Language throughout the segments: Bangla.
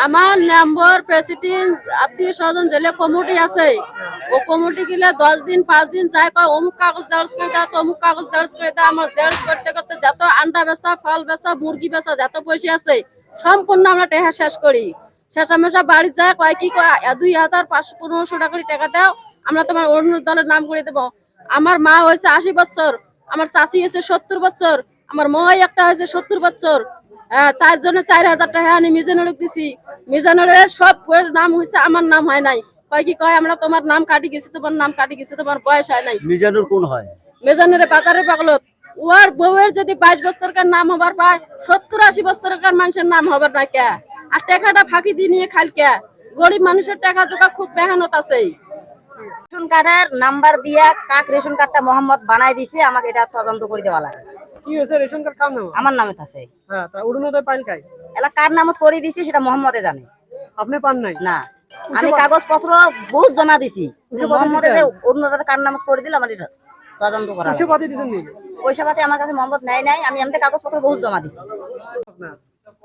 আমার নম্বর প্রেসিডেন্ট আত্মীয় স্বজন জেলে কমিটি আছে, ও কমিটি গেলে 10 দিন 5 দিন যায়, কয় অমুক কাগজ দর্জ করে দাও, অমুক কাগজ দর্জ করে দাও। আমার জেরক্স করতে করতে যত আন্ডা বেচা, ফল বেচা, মুরগি বেচা যত পয়সা আছে সম্পূর্ণ আমরা টাকা শেষ করি। শেষামেশা বাড়ি যায়, কয় কি কয় 2500-1500 টাকা করে টাকা দাও, আমরা তোমার অন্য দলের নাম করে দেবো। আমার মা হয়েছে 80 বছর, আমার চাচি হয়েছে 70 বছর, আমার মহাই একটা হয়েছে 70 বছর। 4 জনে 4000 টাকা আমি মিজানুর দিছি। মিজানুরের সব নাম হয়েছে, আমার নাম হয় নাই। কয় কি কয় আমরা তোমার নাম কাটি গেছি, তোমার নাম কাটি গেছি, তোমার বয়স হয় নাই। মিজানুর কোন হয়? মিজানুরের বাজারের পাগলত। ওর বউয়ের যদি 22 বছরকার নাম হবার পায়, 70-80 বছরকার মানুষের নাম হবার না কে? আর টাকাটা ফাঁকি দিয়ে নিয়ে খাল কে? গরিব মানুষের টাকা জোগাড় খুব মেহনত আছে। রেশন কার্ডের নাম্বার দিয়া কাক রেশন কার্ডটা মোহাম্মদ বানাই দিছে, আমাকে এটা তদন্ত করে দেওয়া লাগে। কি হয়েছে? রেশন কার্ড কার নামে? আমার নামে আছে। হ্যাঁ, তা অরুণোদয় পাইল কাই? এলা কার নামত করে দিছি সেটা মোহাম্মদে জানে। আপনি পান নাই? না, আমি কাগজপত্র বহুত জমা দিছি, মোহাম্মদে যে অরুণোদয় কার নামত করে দিল আমার এটা তদন্ত করা লাগে। পয়সা পাতি দিছেন নি? পয়সা পাতি আমার কাছে মোহাম্মদ নাই, আমি এমনি কাগজপত্র বহুত জমা দিছি। আপনার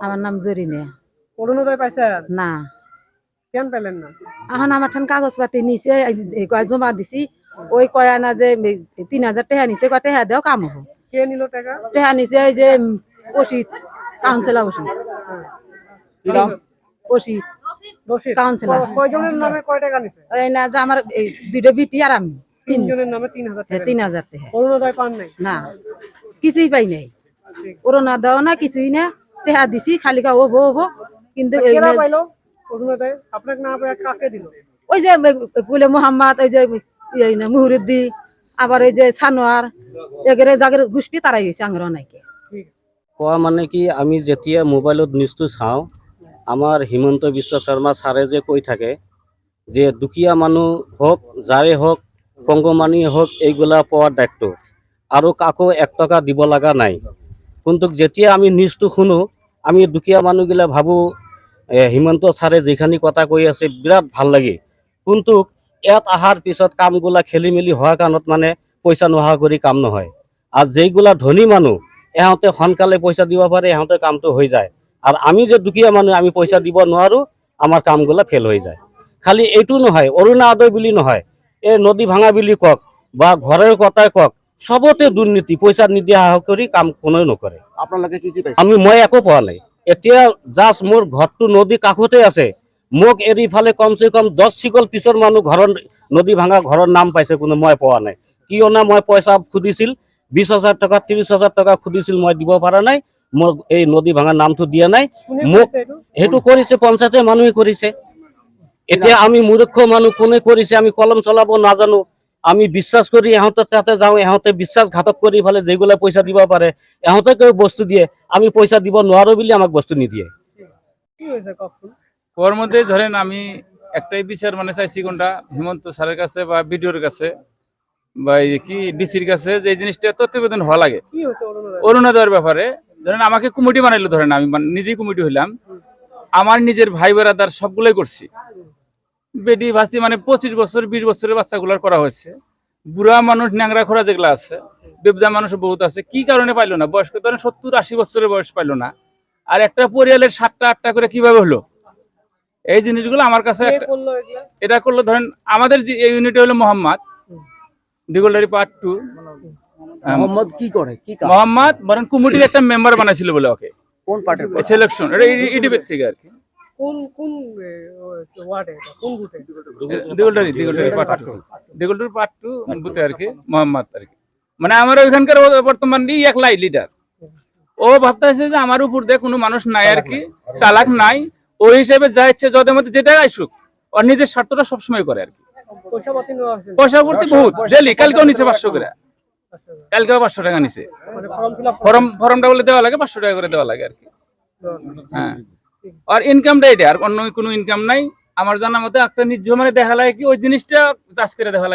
আমার নাম জরিনে। অরুণোদয় পাইছেন? না, কেন পেলেন না? এখন আমার ঠান কাগজ পাতি নিছে, কয় জমা দিছি। ওই কয় না যে 3000 টাকা নিছে, কয় টাকা দেও কাম হবো। কে নিল টাকা? টাকা নিছে ওই যে ওসিদ, কাউন্সিলর ওসিদ, ওসিদ রশিদ। কাউন্সিলর। কয়জনের নামে কয় টাকা নিছে? ওই না যে আমার এই দুইটা বিটি আর আমি তিনজনের নামে 3000 টাকা। 3000 টাকা। অরুণোদয় পান নাই? না, কিছুই পাই নাই। ওরা না দাও না কিছুই না, টাকা দিছি খালি কা ওবো ওবো। কিন্তু এই কেরা পাইলো অরুণোদয়? আপনাকে না পায় কাকে দিল? ওই যে বলে মোহাম্মদ, ওই যে মুহুরুদ্দি, আবার ওই যে সানোয়ার, এগেরে জাগের গোষ্ঠী তারাই হয়েছে আঙর নাইকে। কোৱা মানে কি, আমি যেতিয়া মোবাইলত নিউজটো চাওঁ, আমাৰ হিমন্ত বিশ্ব শৰ্মা ছাৰে যে কৈ থাকে যে দুখীয়া মানুহ হওক, যাৰে হওক, কংগমানী হওক, এইগুলা পোৱাৰ দায়িত্ব আৰু কাকো 1 টকা দিব লগা নাই। কিন্তু যেতিয়া আমি নিউজটো শুনো, আমি দুখীয়া মানুহগিলা ভাবোঁ হিমন্ত ছাৰে যিখিনি কথা কৈ আছে বিৰাট ভাল লাগে। কিন্তু ইয়াত অহাৰ পিছত কামগুলা খেলি মেলি হোৱাৰ কাৰণত মানে পইচা নোহোৱা কৰি কাম নহয়। আৰু যেইগুলা ধনী মানুহ এহঁতে সোনকালে পইচা দিব পাৰে, এহঁতে কামটো হৈ যায়। আৰু আমি যে দুখীয়া মানুহ, আমি পইচা দিব নোৱাৰোঁ, আমাৰ কামগুলা ফেল হৈ যায়। খালি এইটো নহয়, অৰুণোদয় বুলি নহয়, এই নদী ভাঙা বুলি কওক বা ঘৰৰ কথাই কওক, চবতে দুৰ্নীতি। পইচা নিদিয়া কৰি কাম কোনেও নকৰে। আপোনালোকে কি কি পাইছে? মই একো পোৱা নাই। এতিয়া জাষ্ট মোৰ ঘৰটো নদী কাষতে আছে, মোক এৰি ফালে কমচে কম 10 চিকল পিছৰ মানুহ ঘৰৰ নদী ভাঙা ঘৰৰ নাম পাইছে, কোনো মই পোৱা নাই। কিয় না, মই পইচা খুদিছিল 20,000 টকা 30,000 টকা খুদিছিল, মই দিব পৰা নাই। মোৰ এই নদী ভাঙা নামটো দিয়া নাই। মোক সেইটো কৰিছে পঞ্চায়তে মানুহে কৰিছে। এতিয়া আমি মূৰ্খ মানুহ, কোনে কৰিছে আমি কলম চলাব নাজানো। আমি বিশ্বাস কৰি এহঁতৰ তাতে যাওঁ, এহঁতে বিশ্বাসঘাতক কৰি ফালে যেগুলা পইচা দিব পাৰে এহঁতে কেউ বস্তু দিয়ে, আমি পইচা দিব নোৱাৰো বুলি আমাক বস্তু নিদিয়ে। কি হয়েছে কখন? ওর মধ্যে ধরেন আমি একটাই বিচার মানে চাইছি কোনটা, হিমন্ত স্যারের কাছে বা বিডিওর কাছে বা এই কি ডিসির কাছে, যে এই জিনিসটা তত্ত্বাবধান হওয়া লাগে কি হয়েছে অরুণোদয়? অরুণোদয়ের ব্যাপারে। ধরেন আমাকে কমিটি বানাইলো, ধরেন আমি নিজেই কমিটি হইলাম, আমার নিজের ভাই বেড়াদার সবগুলোই করছি। বেটি ভাস্তি মানে 25 বছর 20 বছরের বাচ্চাগুলার করা হয়েছে। বুড়া মানুষ, ন্যাংরা খোরা যেগুলো আছে, বেবদা মানুষ বহুত আছে। কি কারণে পাইলো না? বয়স্ক ধরেন 70-80 বছরের বয়স পাইলো না। আর একটা পরিয়ালের 7টা-8টা করে কিভাবে হলো? এই জিনিসগুলো আমার কাছে এটা করলো। ধরেন আমাদের যে এই ইউনিটে হলো মোহাম্মদ দিগলদারি পার্ট 2। মোহাম্মদ কি করে? কি কাজ? মোহাম্মদ বলেন কমিটির একটা মেম্বার বানাইছিল বলে ওকে, কোন পার্টির? সিলেকশন এটা ইডিবের থেকে আর কি। কোন কোন ওয়ার্ডে, কোন রুটে? দিগলদারি পার্ট 2 বুথে আর কি মোহাম্মদ আর কি। মানে আমার ওইখানকার বর্তমান একলাই লিডার। ও ভাবতেছে যে আমার উপর দিয়ে কোনো মানুষ নাই আর কি, চালাক নাই। ওই হিসেবে যা ইচ্ছে যদের মধ্যে যেটা আসুক, ওর নিজের স্বার্থটা সবসময় করে আর কি। পয়সা পাতি নেওয়া হয়েছে? পয়সা করতে বহুত ডেলি, কালকেও নিচে 500 করে, কালকেও 500 টাকা নিচে। মানে ফর্ম ফিল আপ, ফর্মটা বলে দেওয়া লাগে, 500 টাকা করে দেওয়া লাগে আর কি। হ্যাঁ, আর ইনকামটা এটা, আর অন্য কোনো ইনকাম নাই আমার জানা মতে। একটা নিজ মানে দেখা লাগে কি, ওই জিনিসটা চাষ করে দেখা লাগে।